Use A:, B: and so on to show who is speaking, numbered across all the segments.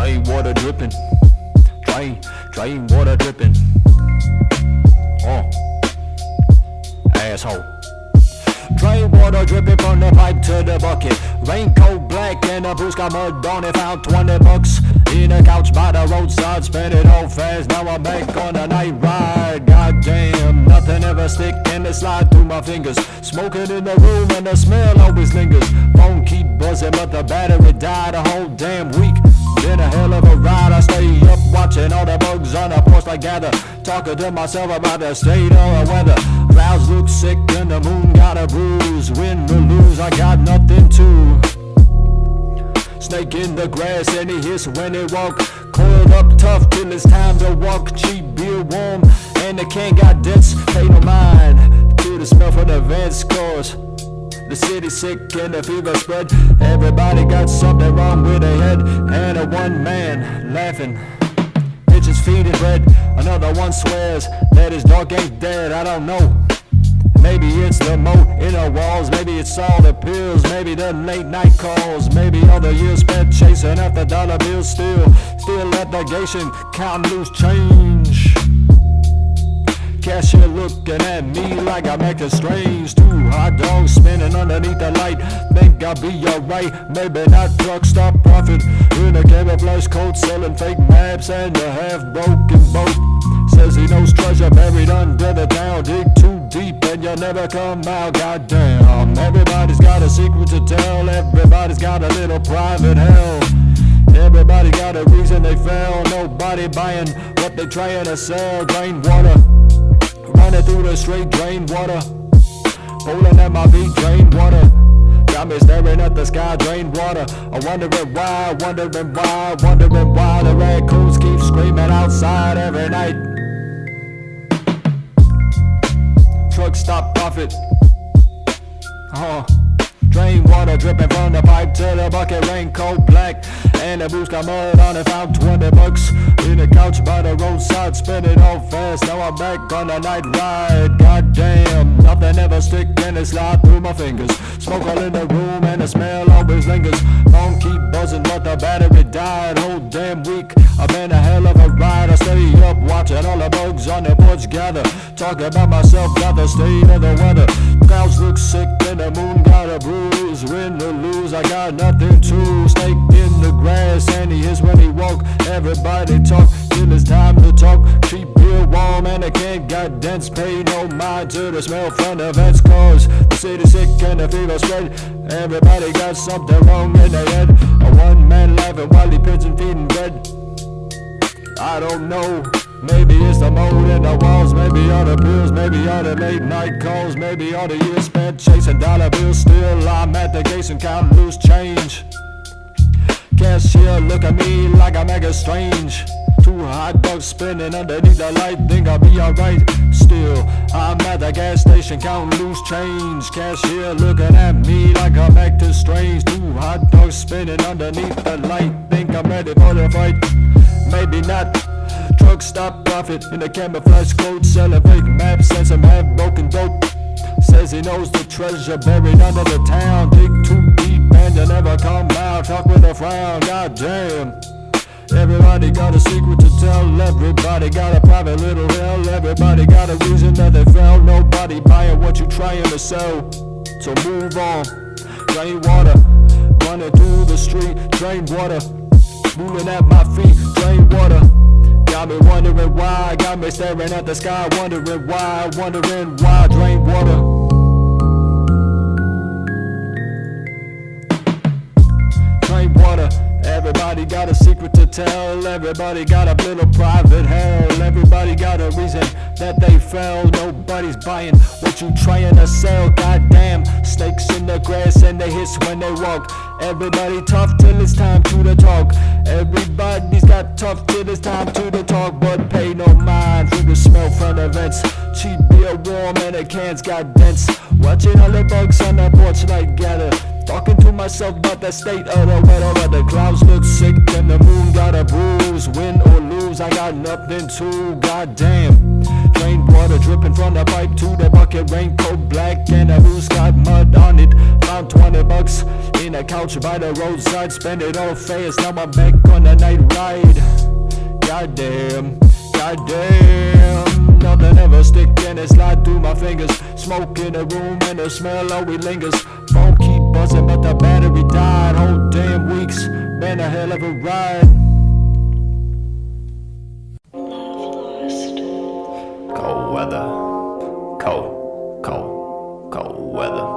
A: Drain water dripping. Drain water dripping. Oh, asshole. Drain water dripping from the pipe to the bucket. Raincoat black and the boots got mud on it. Found $20 in a couch by the roadside. Spent it all fast, now I'm back on a night ride. Goddamn, nothing ever stick and it slide through my fingers. Smoking in the room and the smell always lingers. Phone keep buzzing but the battery died a whole damn week. Been a hell of a ride, I stay up watching all the bugs on the porch I gather. Talking to myself about the state of the weather. Clouds look sick and the moon got a bruise. Win or lose, I got nothing to. Snake in the grass and he hiss when he walk. Coiled up tough till it's time to walk. Cheap beer warm and the can got dents. Pay no mind to the smell from the vents, cause the city's sick and the fever spread. Everybody got something wrong with their head. And a one man laughing, bitches feeding bread. Another one swears that his dog ain't dead. I don't know. Maybe it's the moat in the walls. Maybe it's all the pills. Maybe the late night calls. Maybe all the years spent chasing after dollar bills. Still at the gation, counting loose change. Cashier looking at me like I'm acting strange. Two hot dogs spinning underneath the light. Think I'll be alright, maybe not. Truck stop profit in a camouflage coat, selling fake maps and a half-broken boat. Says he knows treasure buried under the town. Dig too deep and you'll never come out. Goddamn, everybody's got a secret to tell. Everybody's got a little private hell. Everybody got a reason they fell. Nobody buying what they trying to sell. Drain water running through the street, drain water. Pulling at my feet, drain water. Got me staring at the sky, drain water. I'm wondering why the raccoons keep screaming outside every night. Truck stop profit. Drain water dripping from the pipe to the bucket. Raincoat black and the boots got mud on it. Found $20 in the couch by the roadside. Spent it all fast, now I'm back on a night ride. Goddamn, nothing ever stick and it slide through my fingers. Smoke all in the room and the smell always lingers. Phone keep buzzing but the battery died. Whole damn week, I've been a hell of a ride. I stay up watching all the bugs on the porch gather. Talk about myself, got the state of the weather. Clouds look sick and the moon got a bruise. Win or lose, I got nothing to. Snake in the grass and he hiss when he walk. Everybody talk till it's time to talk. Cheap beer warm and the can got dents. Pay no mind to the smell from the vents, cause the city's sick and the fever spread. Everybody got something wrong in their head. A one man laughing while he pigeon feeding bread. I don't know. Maybe it's the mold in the walls, maybe all the pills, maybe all the late night calls, maybe all the years spent chasing dollar bills. Still I'm at the gates and counting loose change. Cashier look at me like I'm acting strange. Two hot dogs spinning underneath the light, think I'll be alright. Still I'm at the gas station counting loose change. Cashier looking at me like I'm acting strange. Two hot dogs spinning underneath the light, think I'm ready for the fight. Maybe not. Truck stop profit in a camouflage coat, selling fake maps and some half-broken dope. Says he knows the treasure buried under the town. Dig too deep and you never come out. Talk with a frown, goddamn. Everybody got a secret to tell. Everybody got a private little hell. Everybody got a reason that they fell. Nobody buying what you trying to sell. So move on. Drain water running through the street. Drain water moving at my feet. Drain water. Got me wondering why, got me staring at the sky, wondering why, drain water. Drain water, everybody got a secret to tell. Everybody got a little private hell. Everybody got a reason that they fell. Nobody's buying what you trying to sell. Goddamn, snakes in the grass and they hiss when they walk. Everybody tough till it's time to the talk. Everybody's got tough till it's time to the talk. But pay no mind for the smell from the vents. Cheap beer warm and the cans got dents. Watching all the bugs on the porch light gather. Talking to myself about the state of the weather. But the clouds look sick and the moon got a bruise. Win or lose, I got nothing to. Goddamn. Drain water dripping from the pipe to the bucket. Raincoat black and the roof got mud on it. Found $20 in a couch by the roadside, spend it all fast. Now I'm back on the night ride. Goddamn, goddamn. Nothing ever stick and it slide through my fingers. Smoke in the room and the smell always lingers. Phone keep buzzing but the battery died. Whole damn weeks, been a hell of a ride. Cold weather, cold weather.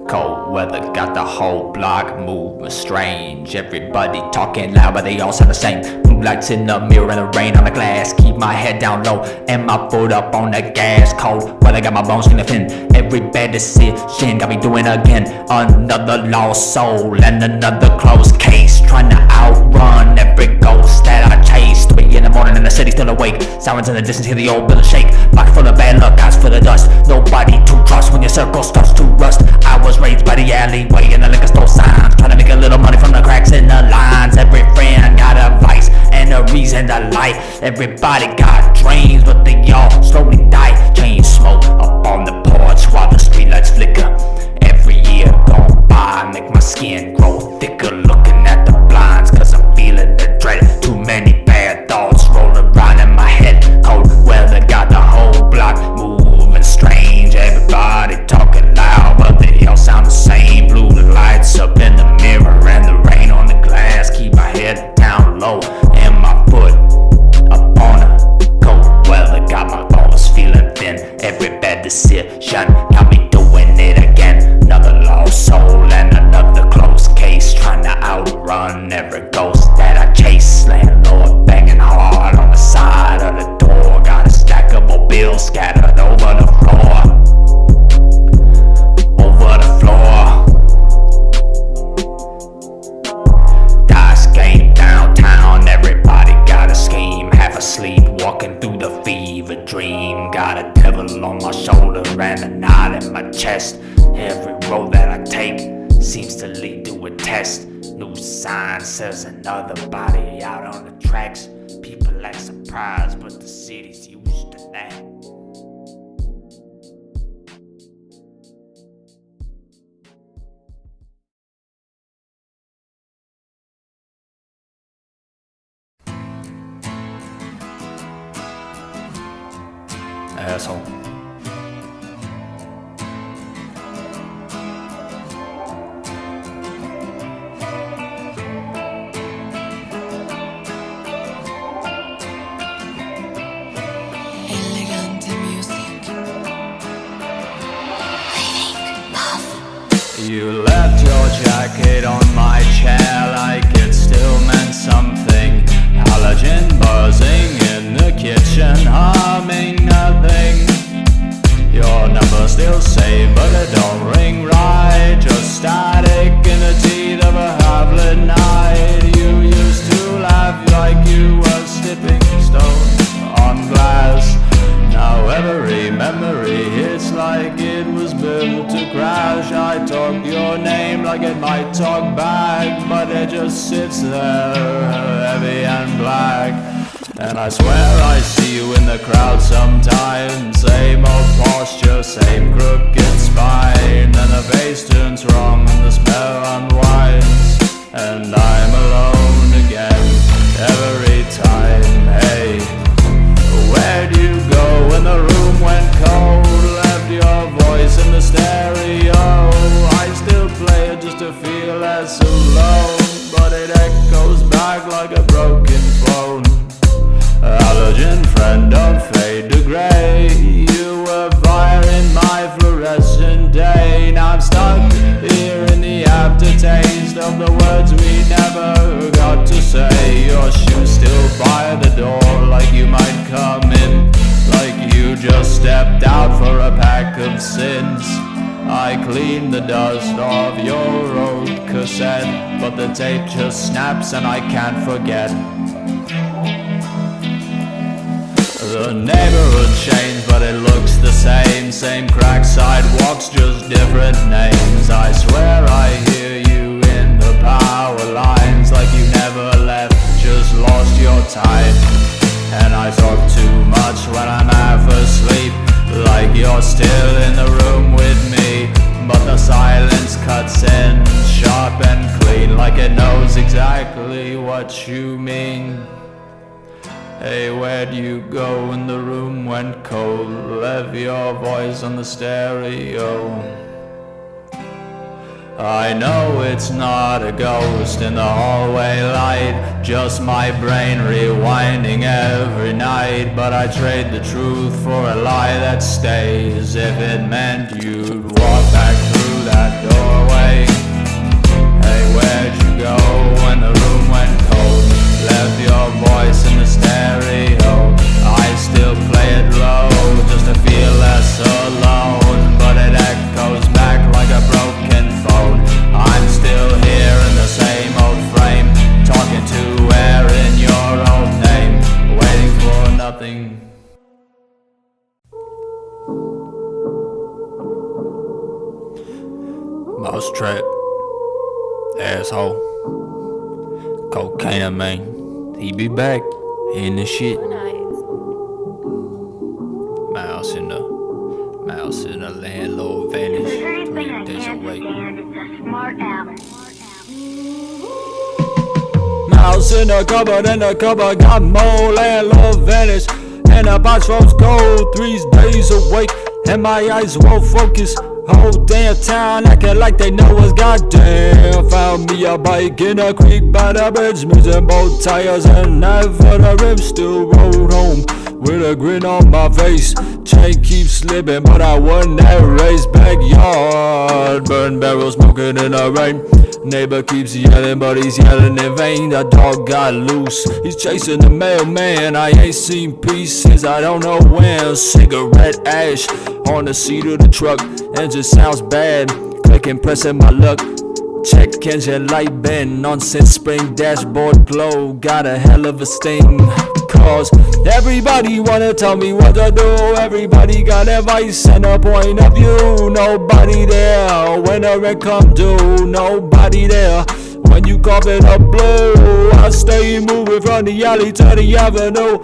A: Cold weather got the whole block moving strange. Everybody talking loud but they all sound the same. Blue lights in the mirror and the rain on the glass. Keep my head down low and my foot up on the gas. Cold weather got my bones feeling thin. Every bad decision got me doing again. Another lost soul and another closed case. Trying to outrun every ghost that I chase. 3 in the morning and the city still awake. Sirens in the distance, hear the old building shake. Pocket full of bad luck, eyes full of dust. Nobody to trust when your circle starts to rust. I was raised by the alleyway and the liquor store signs. Trying to make a little money from the cracks in the lines. Every friend got a vice and a reason to lie. Everybody got dreams but they all slowly die. Chain smoke up on the porch while the streetlights flicker. Every year gone by make my skin grow thicker. Looking at the blinds cause I'm feeling the dread. Too many bad thoughts rolling around in my head. Cold weather got the whole block moving strange. Everybody talking loud but they all sound the same. Blue lights up in the mirror and the rain on the glass. Keep my head down low and my foot up on a cold weather. Got my bones feeling thin. Every bad decision got me doing it again. Another lost soul and another closed case. Trying to outrun every ghost that I chase. Landlord banging hard on the side of the door. Got a stackable bills scattered over the floor. Over the floor. Dice game downtown. Everybody got a scheme. Half asleep walking through the fever dream. Got a devil on my shoulder and a knot in my chest. Every road that I take seems to lead to a test. New sign says another body out on the tracks. People act surprised, but the city's used to that. Asshole. You left your jacket on my chair like it still meant something. Halogen buzzing in the kitchen, humming nothing. Your number still saved but it don't ring right. Just static in the teeth of a half-lit night. You used to laugh like you were stepping stone on glass. Now every memory hits like it was built to crash. I talk your name like it might talk back, but it just sits there, heavy and black. And I swear I see you in the crowd sometimes. Same old posture, same crooked spine. And the bass turns wrong and the smell unwinds, and I'm alone again every time. Hey, where'd you go when the room went cold? Left your voice in the stereo. I still play it just to feel less alone, but it echoes back like a broken phone. Halogen friend, don't fade to grey. You were fire in my fluorescent day. Now I'm stuck here in the aftertaste of the words we never got to say. Your shoes still by the door like you might come in, like you just stepped out for a pack of sins. I cleaned the dust off your old cassette, but the tape just snaps and I can't forget. The neighborhood changed but it looks the same. Same cracked sidewalks, just different names. I swear I hear you in the power lines, like you never left, just lost your time. And I talk too much when I'm half asleep, like you're still in the room with me, but the silence exactly what you mean. Hey, where'd you go when the room went cold? Left your voice on the stereo. I know it's not a ghost in the hallway light, just my brain rewinding every night. But I trade the truth for a lie that stays, if it meant you'd walk back through that doorway. Hey, where'd you go when the room went cold? Left your voice in the stereo. I still play it low, just to feel less alone, but it echoes back like a broken phone. I'm still here in the same old frame, talking to air in your old name, waiting for nothing. Mousetrap, asshole, cocaïnomane, he be back in the shit. Mouse in the landlord vanish, 3 days away. Mouse in the cupboard got more landlord vanish, and the box rose cold, 3 days awake, and my eyes won't focus. Whole damn town acting like they know us, goddamn. Found me a bike in a creek by the bridge, missing both tires and half of the rims. Still rode home with a grin on my face. Chain keeps slipping, but I won that race. Backyard, burn barrels smoking in the rain. Neighbor keeps yelling, but he's yelling in vain. The dog got loose, he's chasing the mailman. I ain't seen peace since I don't know when. Cigarette ash on the seat of the truck, engine sounds bad, clicking, pressing my luck. Check engine light bend, nonsense spring dashboard glow. Got a hell of a sting, cause everybody wanna tell me what to do. Everybody got advice and a point of view. Nobody there when the rent come due. Nobody there when you coughing up blue. I stay moving from the alley to the avenue.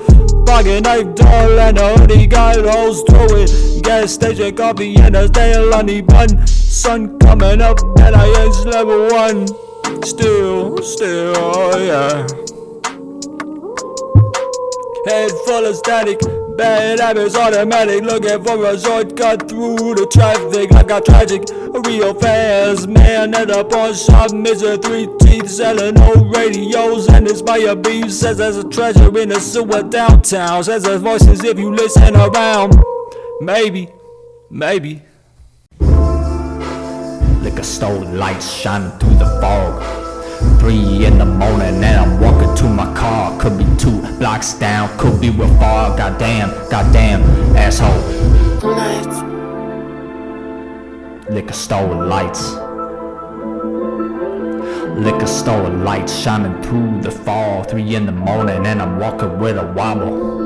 A: Pocket knife dull and the hoodie got holes through it. Gas station coffee and a stale honey bun. Sun coming up and I ain't level 1. Still, oh yeah. Head full of static, bad habits automatic. Looking for a shortcut through the traffic. I got tragic, real fast man at a pawn shop, missing 3 teeth, selling old radios. And it's by a beef, says there's a treasure in the sewer downtown. Says there's voices if you listen around. Maybe. Liquor store lights shining through the fog. 3 in the morning and I'm walking to my car. Could be 2 blocks down, could be real far. Goddamn, asshole. Liquor store lights. Liquor store lights shining through the fall. 3 in the morning and I'm walking with a wobble.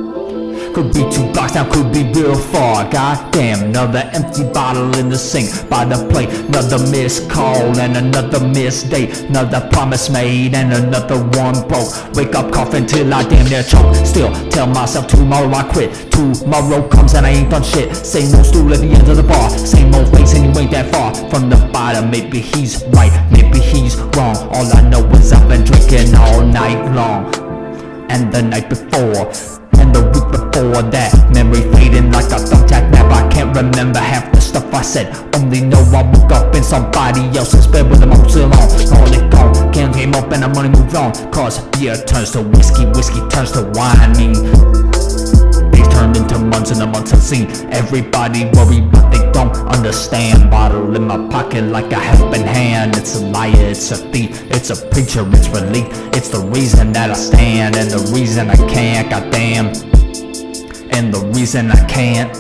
A: Could be 2 blocks down, could be real far. Goddamn, another empty bottle in the sink by the plate. Another missed call and another missed date. Another promise made and another one broke. Wake up coughing till I damn near choke. Still tell myself tomorrow I quit. Tomorrow comes and I ain't done shit. Same old stool at the end of the bar. Same old face and you ain't that far from the bottom. Maybe he's right, maybe he's wrong. All I know is I've been drinking all night long. And the night before, and the week before that. Memory fading like a thumbtack nap. I can't remember half the stuff I said. Only know I woke up in somebody else's bed with them all too long. All it gone, can came up and the money moved on. Cause beer turns to whiskey, whiskey turns to wine. I mean, days turned into months and the months unseen. Everybody worried but they don't understand. Bottle in my pocket like a helping hand. It's a liar, it's a thief, it's a preacher, it's relief. It's the reason that I stand and the reason I can't, goddamn. And the reason I can't.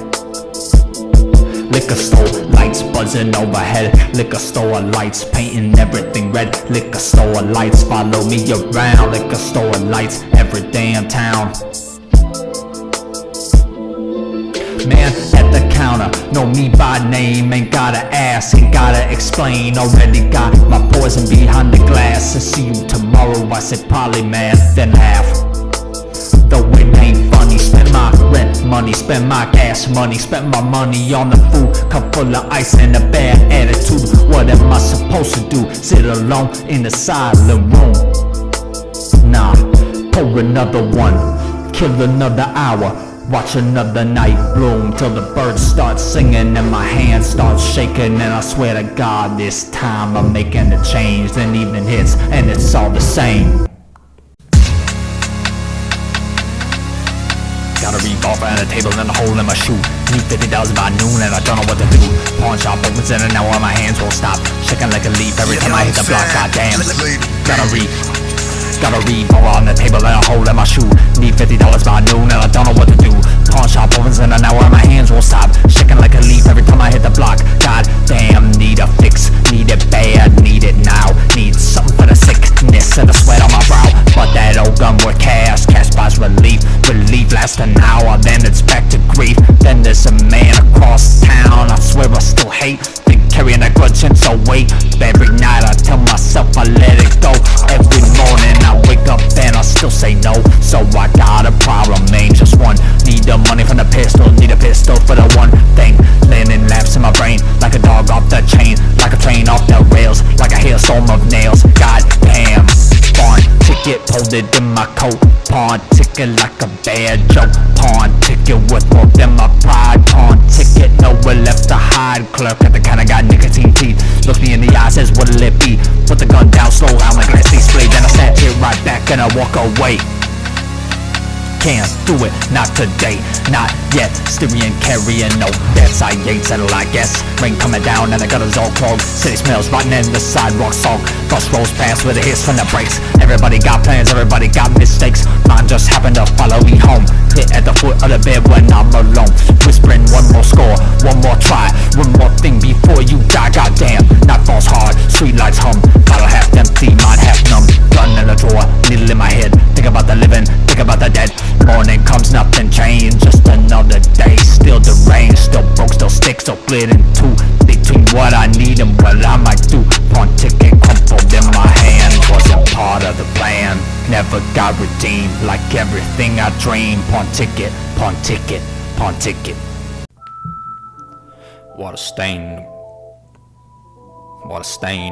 A: Liquor store lights buzzing overhead. Liquor store lights painting everything red. Liquor store lights follow me around. Liquor store lights every damn town. Man at the counter, know me by name. Ain't gotta ask, ain't gotta explain. Already got my poison behind the glass. To see you tomorrow, I said probably mad, then laugh. Though it ain't funny, spend my rent money, spend my gas money, spend my money on the food. Cup full of ice and a bad attitude. What am I supposed to do? Sit alone in a silent room
B: Nah, pour another one, kill another hour, watch another night bloom till the birds start singing and my hands start shaking. And I swear to God, this time I'm making a change. Then evening hits and it's all the same. Got a revolver and a table and a hole in my shoe. Need $50 by noon and I don't know what to do. Pawn shop opens in an hour, my hands won't stop shaking like a leaf every time I hit the block. Goddamn, got a revolver on the table and a hole in my shoe. Need $50 by noon and I don't know what to do. Pawn shop opens in an hour, my hands won't stop shaking like a leaf every time I hit the block. Goddamn, need a fix, need it bad, need it now. Need something for the sickness and the sweat on my brow. But that old gun with cash buys relief. Relief lasts an hour, then it's back to grief. Then there's a man across town I swear I still hate. Been carrying a grudge and so wait. Every night I tell myself I let it go. Every morning I wake up and I still say no. So I got a problem, ain't just one. Need the money from the pistol, need a pistol for the one thing. Landing laps in my brain, like a dog off the chain, like a train off the rails, like a hailstorm of nails. Goddamn, pawn ticket, hold it in my coat. Pawn ticket like a bad joke. Pawn ticket worth more than my pride. Pawn ticket, nowhere left to hide. Clerk at the counter got nicotine teeth. Looks me in the eye, says what'll it be? Put the gun down, slow down like glass display. Then I snatch it right back and I walk away. Can't do it, not today, not yet. Styrian carrying no debts, I ain't settled I guess. Rain coming down and the gutters all clogged. City smells rotten and the sidewalk salt. Bus rolls past with a hiss from the brakes. Everybody got plans, everybody got mistakes. Mine just happened to follow me home. Hit at the foot of the bed when I'm alone. Whispering one more score, one more try, one more thing before you die. Goddamn, night falls hard, streetlights hum. Bottle half empty, mind half numb. Gun in the drawer, needle in my head. Think about the living, think about the dead. Morning comes, nothing changed, just another day. Still deranged, still broke, still stick, still split in two. Between what I need and what I might do. Pawn ticket crumpled in my hand, wasn't part of the plan. Never got redeemed, like everything I dreamed. Pawn ticket, pawn ticket, pawn ticket. Water stain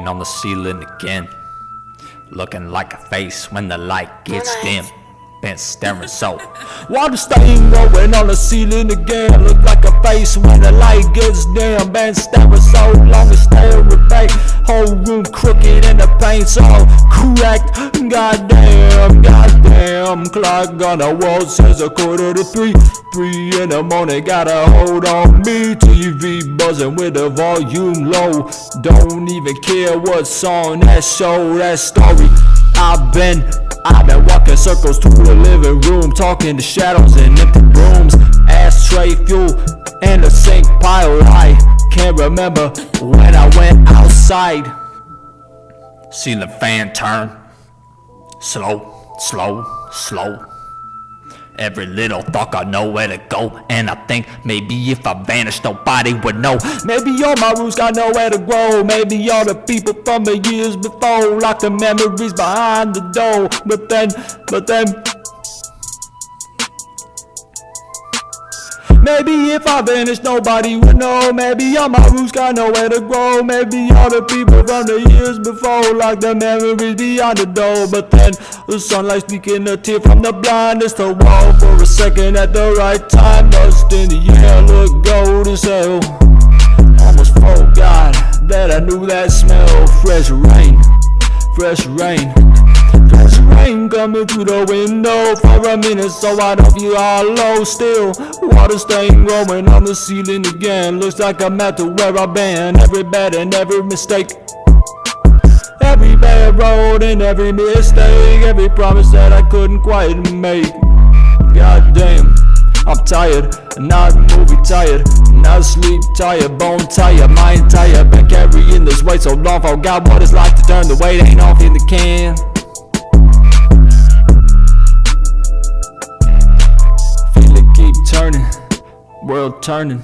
B: on the ceiling again. Looking like a face when the light gets dim. Been staring so. Water stain going on the ceiling again. Look like a face when the light gets dim. Been staring so long and staring back. Whole room crooked and the paint's all cracked. Goddamn, clock on the wall says 2:45. 3 in the morning, got a hold on me. TV buzzing with the volume low. Don't even care what's on that show, that story. I've been walking circles to the living room, talking to shadows and empty rooms. Ashtray, fuel, and a sink pile. I can't remember when I went outside. Ceiling fan turn, slow, slow, slow. Every little thought got nowhere to go. And I think maybe if I vanished nobody would know. Maybe all my roots got nowhere to grow. Maybe all the people from the years before locked the memories behind the door. But then maybe if I vanished nobody would know. Maybe all my roots got nowhere to grow. Maybe all the people from the years before locked the memories behind the door. But then the sunlight speaking a tear from the blindness to wall for a second at the right time. Dust in the air, look gold as hell. Almost forgot that I knew that smell. Fresh rain, fresh rain. Fresh rain coming through the window for a minute, so I don't feel hollow. Still, water stain growing on the ceiling again. Looks like I'm at to where I've been. Every bad and every mistake, every bad road and every mistake, every promise that I couldn't quite make. Goddamn, I'm tired, not movie tired, not sleep tired, bone tired, mind tired. Been carrying this weight so long, forgot what it's like to turn the weight ain't off in the can. Feel it keep turning, world turning.